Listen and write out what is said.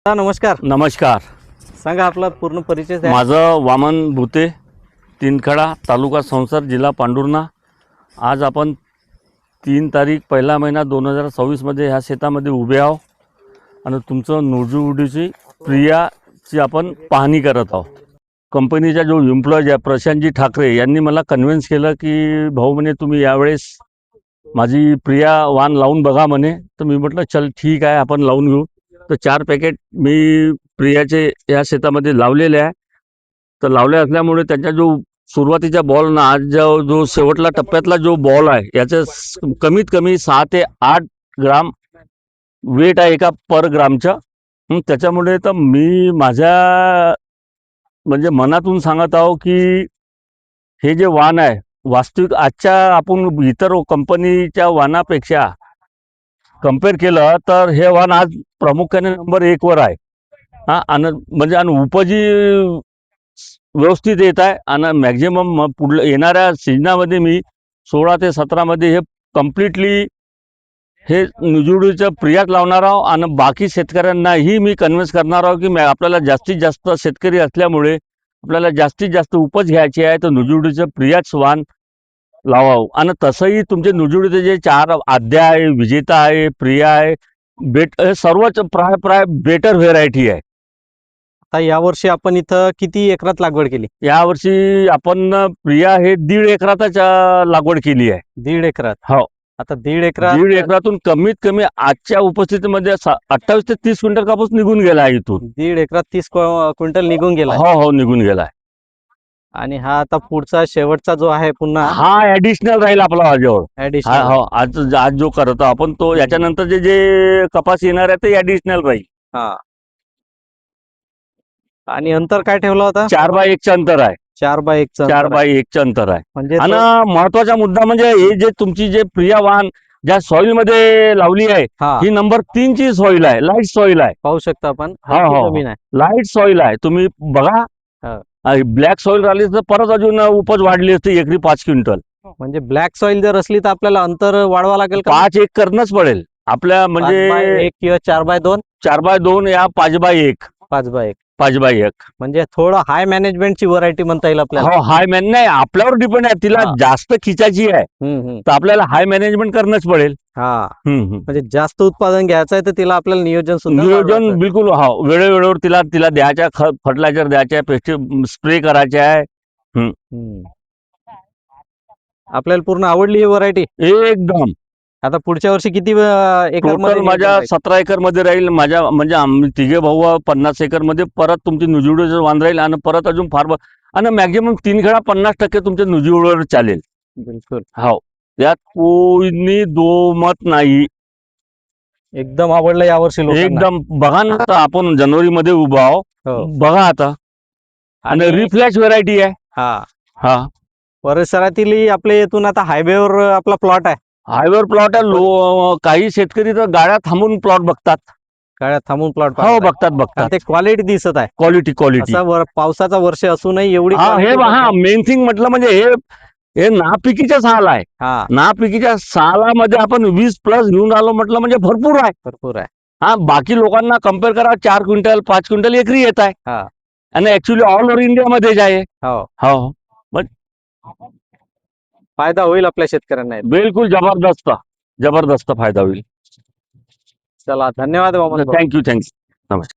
नमस्कार. नमस्कार. सांगा आपला पूर्ण परिचय द्या. माझं वामन भुते, तीनखडा, तालुका संसार, जिल्हा पांढुर्णा. आज आपण 3 तारीख पहिला महिना 2026 मध्ये ह्या शेतामध्ये उभे आहो आणि तुमचं नुजूवडीची प्रियाची आपण पाहणी करत आहोत. कंपनीचा जो एम्प्लॉयज आहे प्रशांतजी ठाकरे यांनी मला कन्व्हिन्स केलं की भाऊ म्हणे तुम्ही यावेळेस माझी प्रिया वाण लावून बघा म्हणे. तर मी म्हटलं चल ठीक आहे आपण लावून घेऊ. तर 4 पॅकेट मी प्रियाचे या शेतामध्ये लावलेले आहे. तर लावले असल्यामुळे त्यांचा जो सुरुवातीचा बॉल ना आज जो शेवटला टप्प्यातला जो बॉल आहे याचं कमीत कमी 6 ते 8 ग्राम वेट आहे एका पर ग्रामचं. त्याच्यामुळे तर मी माझ्या म्हणजे मनातून सांगत आहो की हे जे वाण आहे वास्तविक आजच्या आपण इतर कंपनीच्या वाणापेक्षा कम्पेअर केलं तर हे वाण आज प्रामुख्याने नंबर 1 वर आहे. आणि म्हणजे आणि उपजी व्यवस्थित येत आहे आणि मॅक्झिमम पुढल्या येणाऱ्या सीजनामध्ये मी 16 ते 17 मध्ये हे कम्प्लिटली हे नुजूवडीचं प्रियाच लावणार आहो आणि बाकी शेतकऱ्यांनाही मी कन्व्हिन्स करणार आहो की आपल्याला जास्तीत जास्त शेतकरी असल्यामुळे आपल्याला जास्तीत जास्त उपज घ्यायची आहे तर नुजूवडीचं प्रियाच वाण लावावं. आणि तसंही तुमचे नुजूवडीचे जे 4 आद्या आहे, विजेता आहे, प्रिया आहे, हे सर्वच प्राय बेटर व्हेरायटी आहे. आता यावर्षी आपण इथं किती एकरात लागवड केली? यावर्षी आपण प्रिया हे 1.5 एकरातच लागवड केली आहे. 1.5 एकरात. हो. आता 1.5 एकरात 1.5 एकरातून कमीत कमी आजच्या उपस्थितीमध्ये 28 ते 30 क्विंटल कापूस निघून गेला आहे इथून. 1.5 एकरात 30 क्विंटल निघून गेला. हो निघून गेलाय. आणि हा आता पुढचा शेवटचा जो आहे पुन्हा हा ऍडिशनल राहील आपला माझ्यावर. ऍडिशनल. हो आज जो करतो आपण तो याच्यानंतर जे कपास येणार आहे ते ऍडिशनल राहील. हा. आणि अंतर काय ठेवला होता? 4x1 चं अंतर आहे. 4x1 चं. 4x1 चं अंतर आहे. म्हणजे आणि महत्वाचा मुद्दा म्हणजे हे जे तुमची जे प्रिया वाण ज्या सॉइल मध्ये लावली आहे ही नंबर 3 ची सॉइल आहे. लाईट सॉइल आहे. पाहू शकता आपण. हो जमीन आहे. लाईट सॉइल आहे. तुम्ही बघा. ब्लॅक सॉइल राहिली तर परत अजून उपज वाढली असते एकरी 5 क्विंटल. म्हणजे ब्लॅक सॉइल जर असली तर आपल्याला अंतर वाढवा लागेल का? 5x1 करणंच पडेल आपल्या म्हणजे 1 किंवा 4x2. 4x2 या 5x1. 5x1. 5x1 म्हणजे थोडं हाय मॅनेजमेंटची व्हरायटी म्हणता येईल आपल्याला. हो हाय मॅन नाही आपल्यावर डिपेंड आहे. तिला जास्त खिचायची आहे तर आपल्याला हाय मॅनेजमेंट करणंच पडेल. म्हणजे जास्त उत्पादन घ्यायचं आहे तर तिला आपल्याला नियोजन बिलकुल वेळोवेळेवर तिला द्यायच्या फर्टिलायझर द्यायच्या पेस्टिसाइड स्प्रे करायचे आहे. आपल्याला पूर्ण आवडली ही व्हरायटी एकदम. आता पुढच्या वर्षी किती एकर टोटल माझ्या 17 एकर मध्ये राहील. माझ्या म्हणजे आम्ही तिघे भाऊ 50 एकर मध्ये परत तुमची नुजूवडीचं वाण राहील आणि परत अजून फार आणि मॅक्झिमम 3 खेळा 50% तुमच्या नुजूवडीवर चालेल. बिलकुल. हो यात कोणी दोमत नाही. एकदम आवडलं यावर्षी लोकांना. एकदम. बघा ना आता आपण जानेवारी मध्ये उभा आहो. बघा आता. आणि रिफ्लॅश व्हेरायटी आहे. हा परिसरातील आपल्या येथून आता हायवेवर आपला प्लॉट आहे. हायवेवर प्लॉट आहे. काही शेतकरी तर गाड्या थांबून प्लॉट बघतात. गाड्या थांबून प्लॉट हो बघतात. ते क्वालिटी दिसत आहे. क्वालिटी पावसाचा वर्ष असूनही एवढी हे मेन थिंग म्हटलं म्हणजे हे नापिकीच्या साल आहे. नापिकीच्या सालामध्ये आपण 20+ घेऊन आलो म्हटलं म्हणजे भरपूर आहे. बाकी लोकांना कम्पेअर करा 4 क्विंटल 5 क्विंटल एकरी येत आहे. आणि ऍक्च्युली ऑल ओव्हर इंडिया मध्येच आहे. हो फायदा होईल आपल्या शेतकऱ्यांना. बिलकुल जबरदस्त फायदा होईल. चला धन्यवाद. थँक्यू. नमस्कार.